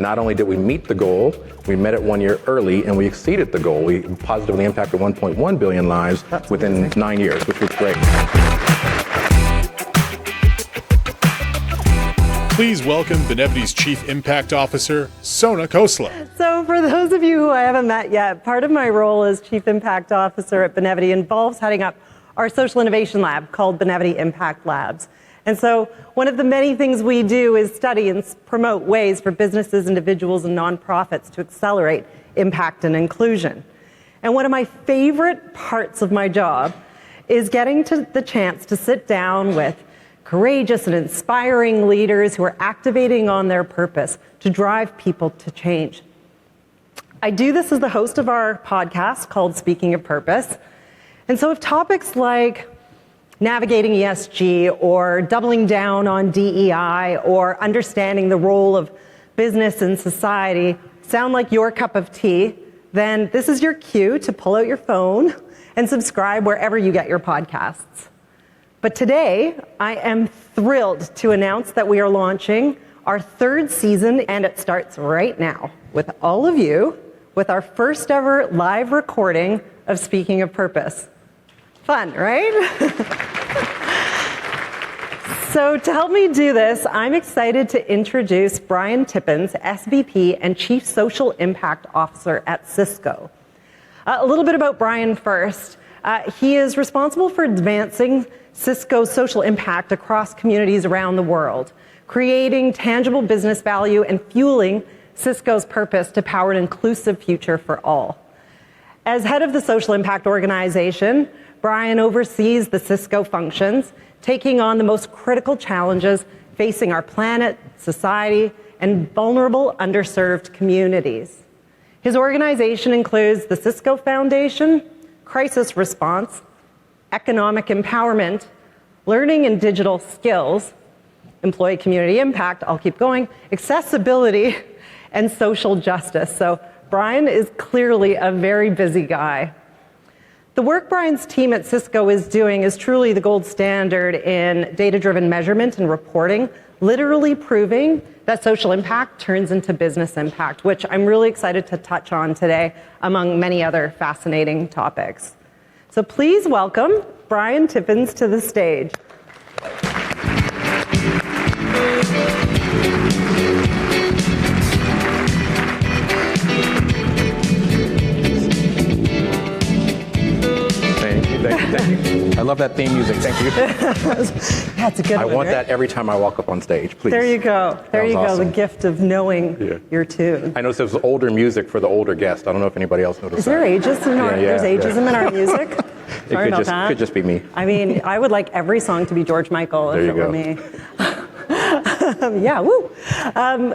Not only did we meet the goal, we met it 1 year early and we exceeded the goal. We positively impacted 1.1 billion lives within 9 years, which was great. Please welcome Benevity's Chief Impact Officer, Sona Khosla. So for those of you who I haven't met yet, part of my role as Chief Impact Officer at Benevity involves heading up our social innovation lab called Benevity Impact Labs. And so one of the many things we do is study and promote ways for businesses, individuals, and nonprofits to accelerate impact and inclusion. And one of my favorite parts of my job is getting to the chance to sit down with courageous and inspiring leaders who are activating on their purpose to drive people to change. I do this as the host of our podcast called Speaking of Purpose. And so if topics like navigating ESG or doubling down on DEI or understanding the role of business in society sound like your cup of tea, then this is your cue to pull out your phone and subscribe wherever you get your podcasts. But today, I am thrilled to announce that we are launching our third season, and it starts right now with all of you, with our first ever live recording of Speaking of Purpose. Fun, right? So to help me do this, I'm excited to introduce Brian Tippens, SVP and Chief Social Impact Officer at Cisco. A little bit about Brian first. He is responsible for advancing Cisco's social impact across communities around the world, creating tangible business value and fueling Cisco's purpose to power an inclusive future for all. As head of the social impact organization, Brian oversees the Cisco functions, taking on the most critical challenges facing our planet, society, and vulnerable, underserved communities. His organization includes the Cisco Foundation, crisis response, economic empowerment, learning and digital skills, employee community impact, I'll keep going, accessibility, and social justice. So Brian is clearly a very busy guy. The work Brian's team at Cisco is doing is truly the gold standard in data-driven measurement and reporting, literally proving that social impact turns into business impact, which I'm really excited to touch on today, among many other fascinating topics. So please welcome Brian Tippens to the stage. Thank you. I love that theme music. Thank you. That's a good one. I want right? that every time I walk up on stage, please. There you go. There you go. Awesome. The gift of knowing your tune. I noticed there was older music for the older guest. I don't know if anybody else noticed that. Is there ageism in our, there's ageism in our music? Sorry about that. It could just be me. I mean, I would like every song to be George Michael if it were me. Yeah, woo.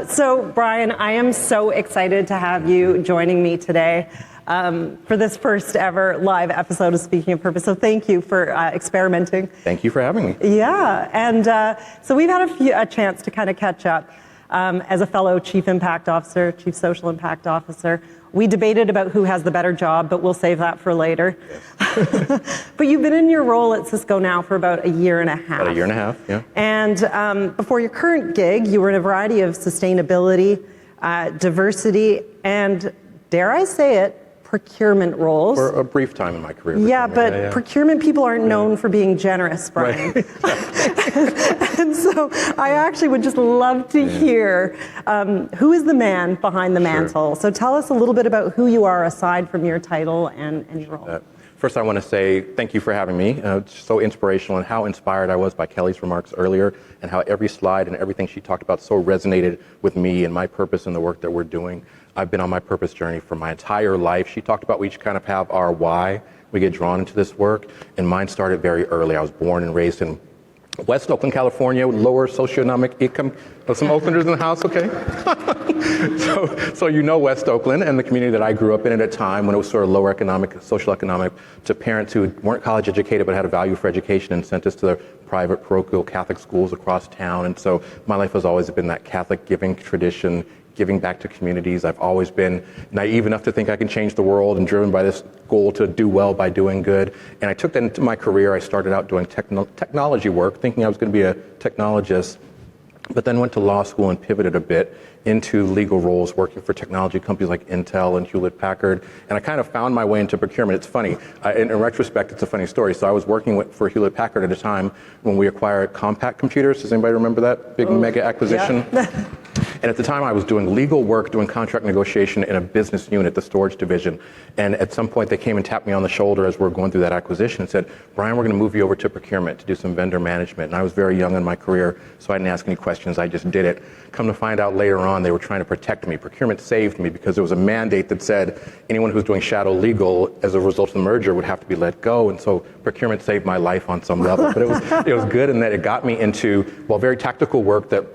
So, Brian, I am so excited to have you joining me today for this first ever live episode of Speaking of Purpose. So thank you for experimenting. Thank you for having me. Yeah, and so we've had a chance to kind of catch up as a fellow Chief Impact Officer, Chief Social Impact Officer. We debated about who has the better job, but we'll save that for later. Yes. But you've been in your role at Cisco now for about a year and a half. About a year and a half, yeah. And before your current gig, you were in a variety of sustainability, diversity, and dare I say it, procurement roles. For a brief time in my career. Yeah, but procurement people aren't known for being generous, Brian. Right. And so I actually would just love to hear who is the man behind the mantle. So tell us a little bit about who you are aside from your title and your role. First, I want to say thank you for having me. It's so inspirational, and how inspired I was by Kelly's remarks earlier, and how every slide and everything she talked about so resonated with me and my purpose and the work that we're doing. I've been on my purpose journey for my entire life. She talked about we each kind of have our why we get drawn into this work, and mine started very early. I was born and raised in West Oakland, California, lower socioeconomic income. Some Oaklanders in the house, okay? so you know West Oakland and the community that I grew up in at a time when it was sort of lower economic, social economic, to parents who weren't college educated but had a value for education and sent us to the private parochial Catholic schools across town. And so my life has always been that Catholic giving tradition, giving back to communities. I've always been naive enough to think I can change the world and driven by this goal to do well by doing good. And I took that into my career. I started out doing technology work, thinking I was going to be a technologist, but then went to law school and pivoted a bit into legal roles, working for technology companies like Intel and Hewlett-Packard, and I kind of found my way into procurement. It's funny. In retrospect, it's a funny story. So I was working for Hewlett-Packard at a time when we acquired Compaq Computers. Does anybody remember that big mega acquisition? Yeah. And at the time, I was doing legal work, doing contract negotiation in a business unit, the storage division. And at some point, they came and tapped me on the shoulder as we were going through that acquisition and said, Brian, we're going to move you over to procurement to do some vendor management. And I was very young in my career, so I didn't ask any questions. I just did it. Come to find out later on, they were trying to protect me. Procurement saved me because there was a mandate that said anyone who was doing shadow legal as a result of the merger would have to be let go. And so procurement saved my life on some level. But it was good in that it got me into, well, very tactical work that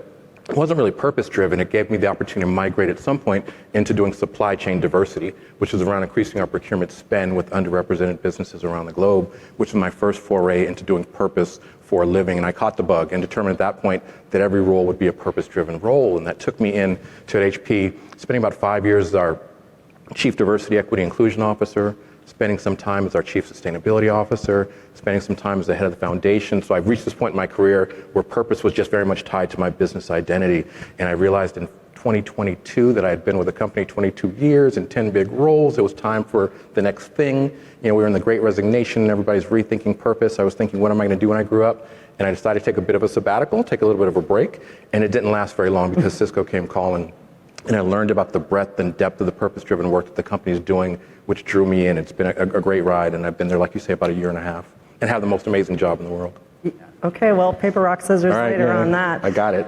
wasn't really purpose-driven. It gave me the opportunity to migrate at some point into doing supply chain diversity, which is around increasing our procurement spend with underrepresented businesses around the globe, which was my first foray into doing purpose for a living. And I caught the bug and determined at that point that every role would be a purpose-driven role. And that took me in to at HP, spending about 5 years as our Chief Diversity, Equity, Inclusion Officer, spending some time as our Chief Sustainability Officer, spending some time as the head of the foundation. So I've reached this point in my career where purpose was just very much tied to my business identity. And I realized in 2022 that I had been with the company 22 years in 10 big roles. It was time for the next thing. You know, we were in the Great Resignation and everybody's rethinking purpose. I was thinking, what am I going to do when I grew up? And I decided to take a bit of a sabbatical, take a little bit of a break. And it didn't last very long because Cisco came calling. And I learned about the breadth and depth of the purpose-driven work that the company is doing, which drew me in. It's been a great ride, and I've been there, like you say, about a year and a half, and have the most amazing job in the world. Okay, well, paper, rock, scissors All right, later yeah, on that. I got it.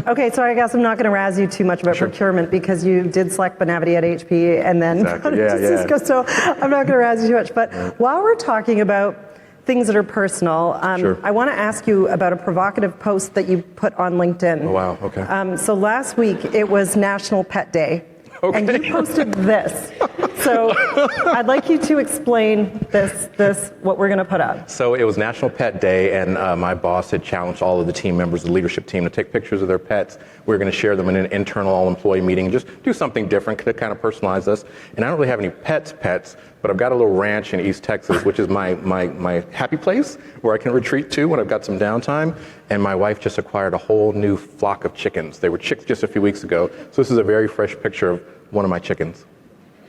Okay, so I guess I'm not going to razz you too much about procurement because you did select Benevity at HP and then got into Cisco, so I'm not going to razz you too much. But while we're talking about things that are personal, I want to ask you about a provocative post that you put on LinkedIn. Oh, wow, okay. So last week, it was National Pet Day. Okay. And you posted this. So I'd like you to explain this, what we're going to put up. So it was National Pet Day, and my boss had challenged all of the team members, the leadership team, to take pictures of their pets. We were going to share them in an internal all-employee meeting and just do something different to kind of personalize us. And I don't really have any pets, but I've got a little ranch in East Texas, which is my happy place where I can retreat to when I've got some downtime. And my wife just acquired a whole new flock of chickens. They were chicks just a few weeks ago. So this is a very fresh picture of one of my chickens.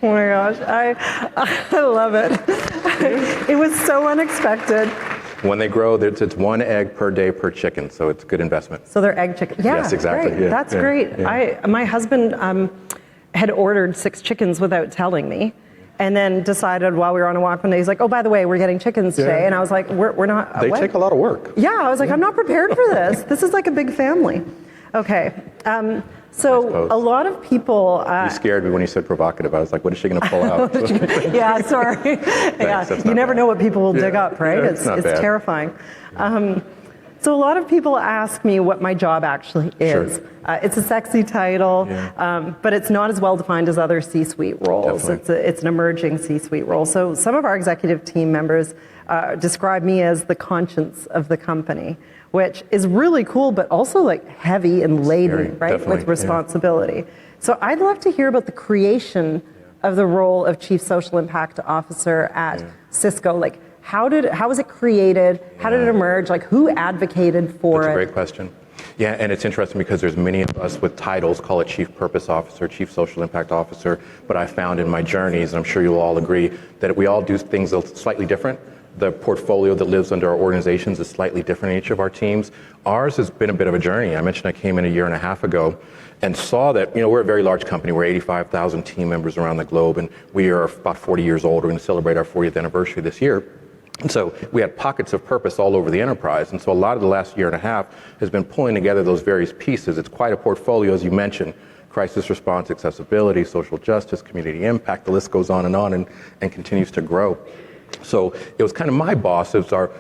Oh my gosh, I love it. It was so unexpected. When they grow, it's 1 egg per day per chicken, so it's a good investment. So they're egg chickens. Yeah, yes, exactly. Great. Yeah, that's great. Yeah. My husband had ordered 6 chickens without telling me, and then decided while we were on a walk one day, he's like, "Oh, by the way, we're getting chickens today," and I was like, "We're not." They take a lot of work. Yeah, I was like, "I'm not prepared for this. This is like a big family." Okay. So a lot of people... you scared me when you said provocative. I was like, what is she going to pull out? Yeah, sorry. Thanks, you never know what people will dig up, right? Yeah, it's terrifying. So a lot of people ask me what my job actually is. Sure. It's a sexy title, but it's not as well defined as other C-suite roles. It's an emerging C-suite role. So some of our executive team members describe me as the conscience of the company, which is really cool, but also like heavy and laden, right, with responsibility. So I'd love to hear about the creation of the role of Chief Social Impact Officer at Cisco. Like, how was it created? How did it emerge? Like, who advocated for it? That's a great question. Yeah, and it's interesting because there's many of us with titles, call it Chief Purpose Officer, Chief Social Impact Officer, but I found in my journeys, and I'm sure you'll all agree, that we all do things slightly different. The portfolio that lives under our organizations is slightly different in each of our teams. Ours has been a bit of a journey. I mentioned I came in a year and a half ago and saw that, we're a very large company. We're 85,000 team members around the globe, and we are about 40 years old. We're going to celebrate our 40th anniversary this year. And so we had pockets of purpose all over the enterprise. And so a lot of the last year and a half has been pulling together those various pieces. It's quite a portfolio, as you mentioned. Crisis response, accessibility, social justice, community impact, the list goes on and continues to grow. So it was kind of my boss. So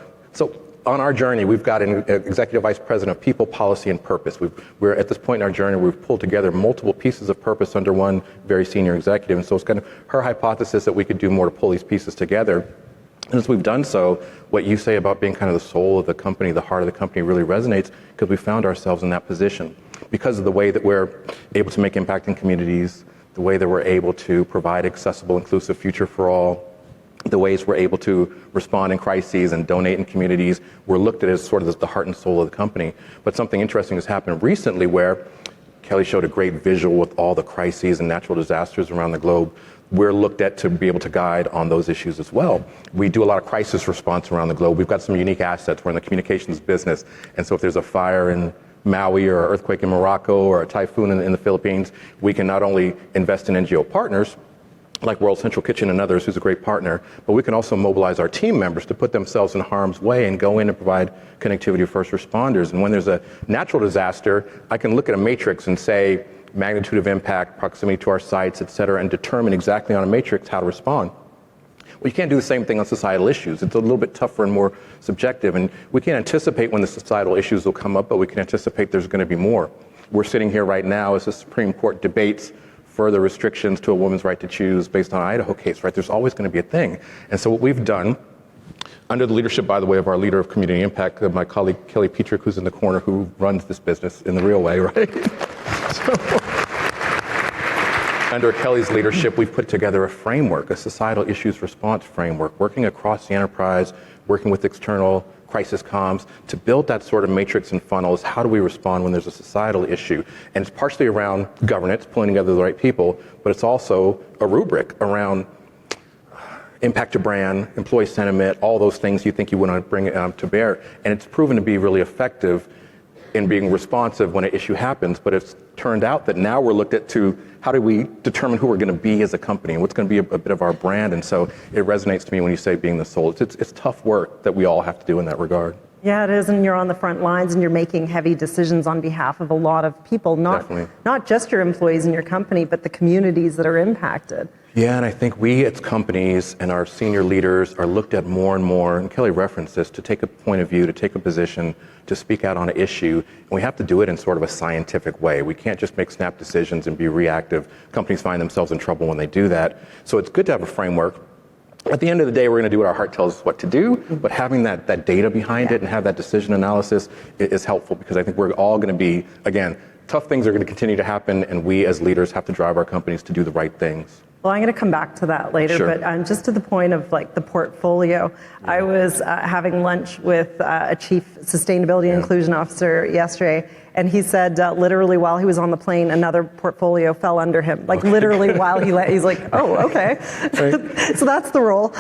on our journey, we've got an executive vice president of people, policy, and purpose. We're at this point in our journey, we've pulled together multiple pieces of purpose under one very senior executive. And so it's kind of her hypothesis that we could do more to pull these pieces together. And as we've done so, what you say about being kind of the soul of the company, the heart of the company really resonates because we found ourselves in that position because of the way that we're able to make impact in communities, the way that we're able to provide accessible, inclusive future for all, the ways we're able to respond in crises and donate in communities. We're looked at as sort of the heart and soul of the company. But something interesting has happened recently where Kelly showed a great visual with all the crises and natural disasters around the globe. We're looked at to be able to guide on those issues as well. We do a lot of crisis response around the globe. We've got some unique assets. We're in the communications business. And so if there's a fire in Maui or an earthquake in Morocco or a typhoon in the Philippines, we can not only invest in NGO partners, like World Central Kitchen and others, who's a great partner, but we can also mobilize our team members to put themselves in harm's way and go in and provide connectivity to first responders. And when there's a natural disaster, I can look at a matrix and say magnitude of impact, proximity to our sites, et cetera, and determine exactly on a matrix how to respond. Well, you can't do the same thing on societal issues. It's a little bit tougher and more subjective, and we can't anticipate when the societal issues will come up, but we can anticipate there's going to be more. We're sitting here right now as the Supreme Court debates further restrictions to a woman's right to choose based on an Idaho case, right? There's always going to be a thing. And so what we've done, under the leadership, by the way, of our leader of community impact, my colleague Kelly Petrick, who's in the corner, who runs this business in the real way, right? Under Kelly's leadership, we've put together a framework, a societal issues response framework, working across the enterprise, working with external crisis comms to build that sort of matrix and funnels. How do we respond when there's a societal issue? And it's partially around governance, pulling together the right people, but it's also a rubric around impact to brand, employee sentiment, all those things you think you want to bring to bear. And it's proven to be really effective in being responsive when an issue happens, but it's turned out that now we're looked at to how do we determine who we're going to be as a company and what's going to be a bit of our brand. And so it resonates to me when you say being the soul. It's tough work that we all have to do in that regard. Yeah, it is, and you're on the front lines and you're making heavy decisions on behalf of a lot of people, not just your employees in your company, but the communities that are impacted. Yeah, and I think we as companies and our senior leaders are looked at more and more, and Kelly referenced this, to take a point of view, to take a position, to speak out on an issue, and we have to do it in sort of a scientific way. We can't just make snap decisions and be reactive. Companies find themselves in trouble when they do that. So it's good to have a framework. At the end of the day, we're going to do what our heart tells us what to do, but having that data behind it and have that decision analysis is helpful, because I think we're all going to be, again, tough things are going to continue to happen, and we as leaders have to drive our companies to do the right things. Well, I'm going to come back to that later, Sure. But just to the point of like the portfolio, I was having lunch with a chief sustainability and inclusion officer yesterday, and he said literally while he was on the plane, another portfolio fell under him. Like literally while he's like, oh, okay. Right. So that's the role.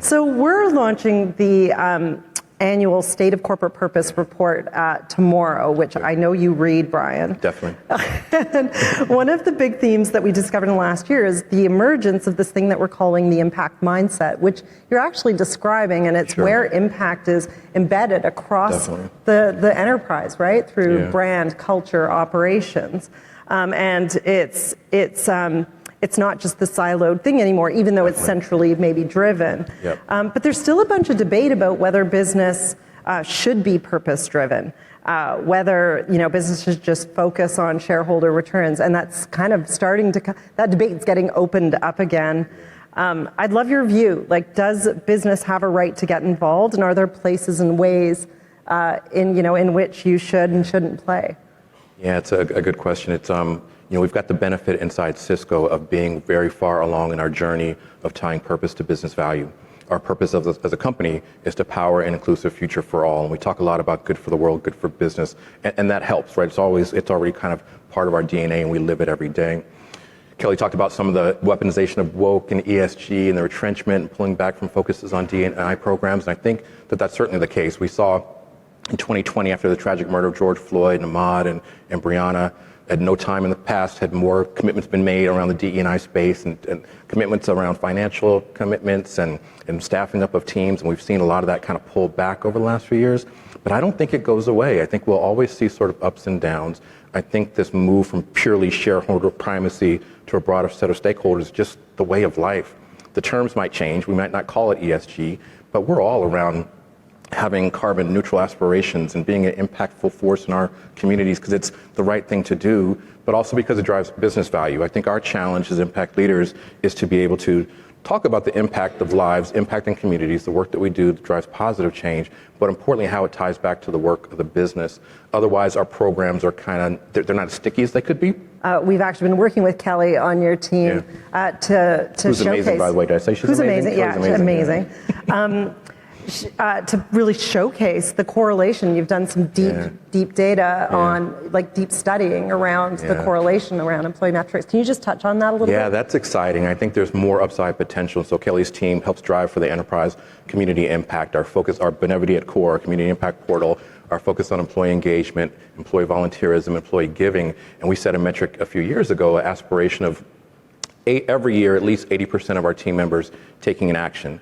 So we're launching the annual State of Corporate Purpose report tomorrow, which I know you read, Brian. Definitely. And one of the big themes that we discovered in the last year is the emergence of this thing that we're calling the impact mindset, which you're actually describing, and it's where impact is embedded across the enterprise, right? Through brand, culture, operations. And it's not just the siloed thing anymore, even though it's centrally maybe driven. But there's still a bunch of debate about whether business should be purpose-driven, whether business should just focus on shareholder returns, and that's kind of that debate's getting opened up again. I'd love your view. Like, does business have a right to get involved, and are there places and ways in which you should and shouldn't play? Yeah, it's a good question. It's we've got the benefit inside Cisco of being very far along in our journey of tying purpose to business value. Our purpose as a company is to power an inclusive future for all. And we talk a lot about good for the world, good for business, and that helps, right? It's already kind of part of our DNA, and we live it every day. Kelly talked about some of the weaponization of woke and ESG and the retrenchment and pulling back from focuses on DEI programs. And I think that's certainly the case. We saw in 2020, after the tragic murder of George Floyd and Ahmaud and Breonna, at no time in the past had more commitments been made around the DE&I space and commitments around financial commitments and staffing up of teams. And we've seen a lot of that kind of pull back over the last few years. But I don't think it goes away. I think we'll always see sort of ups and downs. I think this move from purely shareholder primacy to a broader set of stakeholders is just the way of life. The terms might change. We might not call it ESG, but we're all around having carbon neutral aspirations and being an impactful force in our communities because it's the right thing to do, but also because it drives business value. I think our challenge as impact leaders is to be able to talk about the impact of lives, impacting communities, the work that we do that drives positive change, but importantly how it ties back to the work of the business. Otherwise, our programs are they're not as sticky as they could be. We've actually been working with Kelly on your team to Who's showcase. Amazing, by the way. Did I say she's Who's amazing? amazing? Yeah, amazing. to really showcase the correlation. You've done some deep data on, like, deep studying around the correlation around employee metrics. Can you just touch on that a little bit? Yeah, that's exciting. I think there's more upside potential. So Kelly's team helps drive for the enterprise community impact. Our focus, our Benevity at Core, our community impact portal, our focus on employee engagement, employee volunteerism, employee giving. And we set a metric a few years ago, an aspiration of every year, at least 80% of our team members taking an action,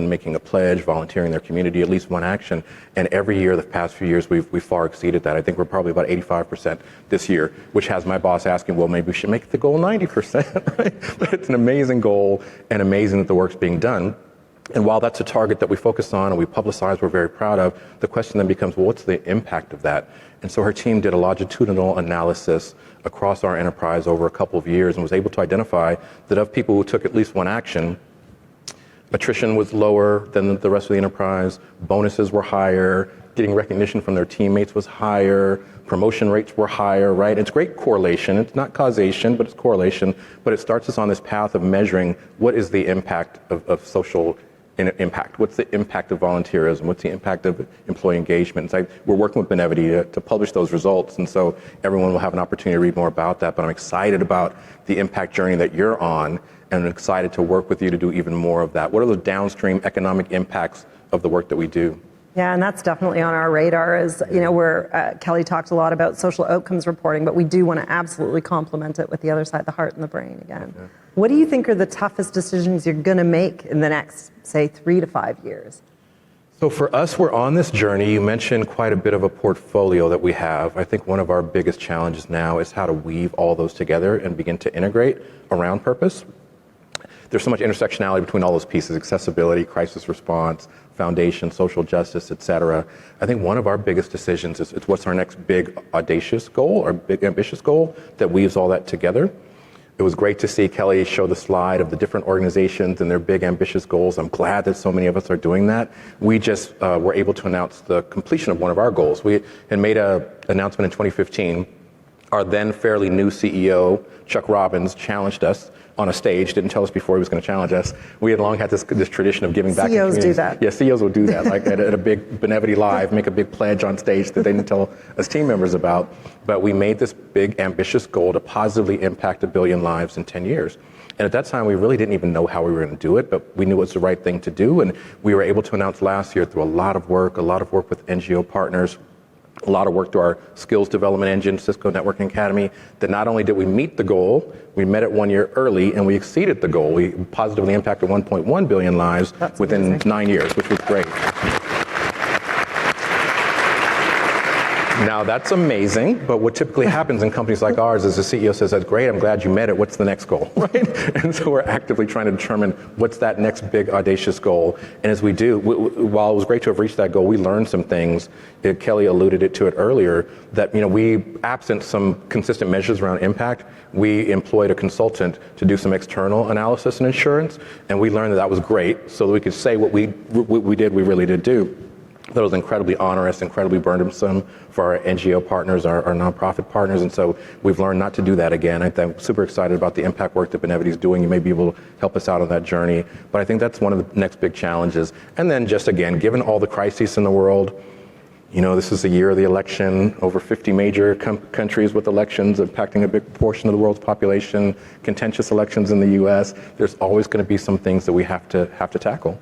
making a pledge, volunteering their community, at least one action. And every year, the past few years, we've far exceeded that. I think we're probably about 85% this year, which has my boss asking, well, maybe we should make the goal 90%, right? But it's an amazing goal and amazing that the work's being done. And while that's a target that we focus on and we publicize, we're very proud of, the question then becomes, well, what's the impact of that? And so her team did a longitudinal analysis across our enterprise over a couple of years and was able to identify that of people who took at least one action, attrition was lower than the rest of the enterprise, bonuses were higher, getting recognition from their teammates was higher, promotion rates were higher, right? It's great correlation. It's not causation, but it's correlation. But it starts us on this path of measuring what is the impact of social impact. What's the impact of volunteerism? What's the impact of employee engagement? We're working with Benevity to publish those results, and so everyone will have an opportunity to read more about that. But I'm excited about the impact journey that you're on, and I'm excited to work with you to do even more of that. What are the downstream economic impacts of the work that we do? Yeah, and that's definitely on our radar. As you know, where Kelly talks a lot about social outcomes reporting, but we do want to absolutely complement it with the other side, the heart and the brain again. Okay. What do you think are the toughest decisions you're going to make in the next, say, 3 to 5 years? So for us, we're on this journey. You mentioned quite a bit of a portfolio that we have. I think one of our biggest challenges now is how to weave all those together and begin to integrate around purpose. There's so much intersectionality between all those pieces: accessibility, crisis response, foundation, social justice, et cetera. I think one of our biggest decisions is what's our next big audacious goal or big ambitious goal that weaves all that together. It was great to see Kelly show the slide of the different organizations and their big ambitious goals. I'm glad that so many of us are doing that. We just were able to announce the completion of one of our goals. We had made an announcement in 2015. Our then fairly new CEO, Chuck Robbins, challenged us on a stage, didn't tell us before he was going to challenge us. We had long had this tradition of giving back. CEOs do that. Yeah, CEOs will do that, like at a big Benevity Live, make a big pledge on stage that they didn't tell us team members about. But we made this big ambitious goal to positively impact 1 billion lives in 10 years. And at that time, we really didn't even know how we were going to do it, but we knew it was the right thing to do. And we were able to announce last year through a lot of work with NGO partners, a lot of work through our skills development engine, Cisco Networking Academy, that not only did we meet the goal, we met it 1 year early and we exceeded the goal. We positively impacted 1.1 billion lives within 9 years, which was great. Now that's amazing, but what typically happens in companies like ours is the CEO says, that's great, I'm glad you met it, what's the next goal, right? And so we're actively trying to determine what's that next big audacious goal. And as we do, while it was great to have reached that goal, we learned some things. Kelly alluded to it earlier, that we, absent some consistent measures around impact, we employed a consultant to do some external analysis and assurance, and we learned that was great, so that we could say what we really did do. That was incredibly onerous, incredibly burdensome for our NGO partners, our nonprofit partners, and so we've learned not to do that again. I'm super excited about the impact work that Benevity is doing. You may be able to help us out on that journey, but I think that's one of the next big challenges. And then just again, given all the crises in the world, this is the year of the election, over 50 major countries with elections impacting a big portion of the world's population, contentious elections in the US, there's always going to be some things that we have to tackle.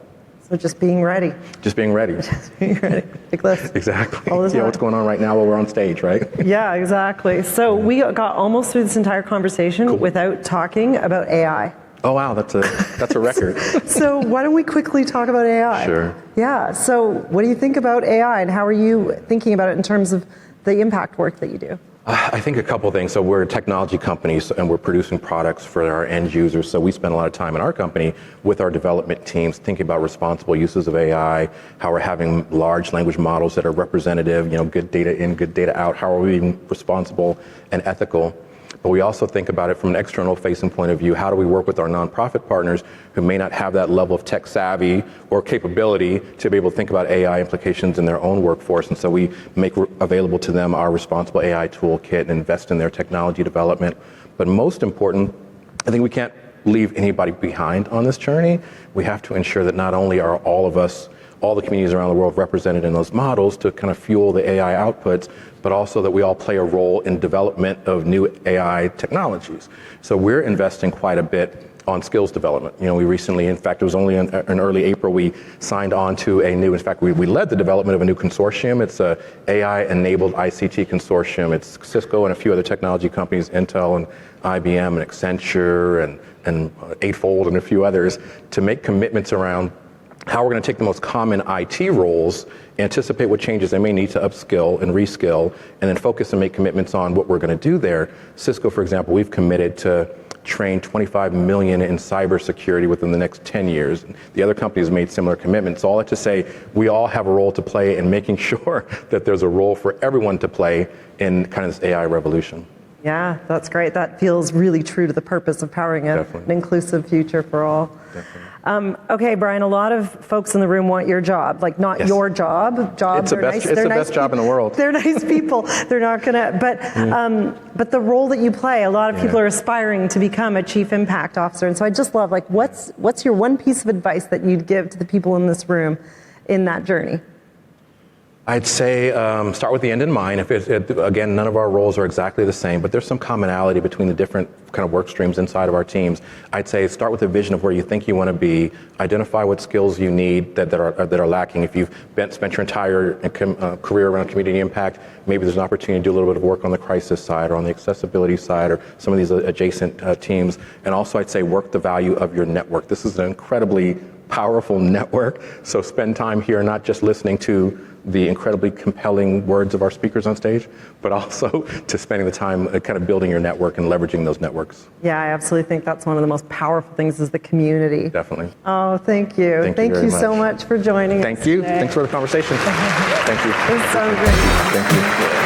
So just being ready. Just being ready. Just being ready. Big list. Exactly. Yeah, what's going on right now while we're on stage, right? Yeah, exactly. So we got almost through this entire conversation without talking about AI. Oh, wow, that's a record. So why don't we quickly talk about AI? Sure. Yeah, so what do you think about AI and how are you thinking about it in terms of the impact work that you do? I think a couple things. So we're a technology company and we're producing products for our end users. So we spend a lot of time in our company with our development teams thinking about responsible uses of AI, how we're having large language models that are representative, good data in, good data out. How are we being responsible and ethical? But we also think about it from an external facing point of view. How do we work with our nonprofit partners who may not have that level of tech savvy or capability to be able to think about AI implications in their own workforce? And so we make available to them our responsible AI toolkit and invest in their technology development. But most important, I think we can't leave anybody behind on this journey. We have to ensure that not only are all of us all the communities around the world represented in those models to kind of fuel the AI outputs, but also that we all play a role in development of new AI technologies. So we're investing quite a bit on skills development. We recently, in fact, it was only in early April, we signed on to in fact, we led the development of a new consortium. It's a AI-enabled ICT consortium. It's Cisco and a few other technology companies, Intel and IBM and Accenture and Eightfold and a few others, to make commitments around how we're going to take the most common IT roles, anticipate what changes they may need to upskill and reskill, and then focus and make commitments on what we're going to do there. Cisco, for example, we've committed to train 25 million in cybersecurity within the next 10 years. The other companies made similar commitments. So all that to say, we all have a role to play in making sure that there's a role for everyone to play in kind of this AI revolution. Yeah, that's great. That feels really true to the purpose of powering an inclusive future for all. Okay, Brian, a lot of folks in the room want your job, like not your job. Jobs are nice. It's the best job in the world. They're nice people. They're not gonna, but the role that you play, a lot of people are aspiring to become a chief impact officer. And so I just love, like, what's your one piece of advice that you'd give to the people in this room in that journey? I'd say start with the end in mind. Again, none of our roles are exactly the same, but there's some commonality between the different kind of work streams inside of our teams. I'd say start with a vision of where you think you want to be. Identify what skills you need that are lacking. If you've spent your entire career around community impact, maybe there's an opportunity to do a little bit of work on the crisis side or on the accessibility side or some of these adjacent teams. And also, I'd say work the value of your network. This is an incredibly powerful network, so spend time here not just listening to the incredibly compelling words of our speakers on stage, but also to spending the time kind of building your network and leveraging those networks. Yeah, I absolutely think that's one of the most powerful things is the community. Definitely. Oh, thank you. Thank you so much for joining us. Thank you. Thanks for the conversation. Thank you. It's so great. Thank you.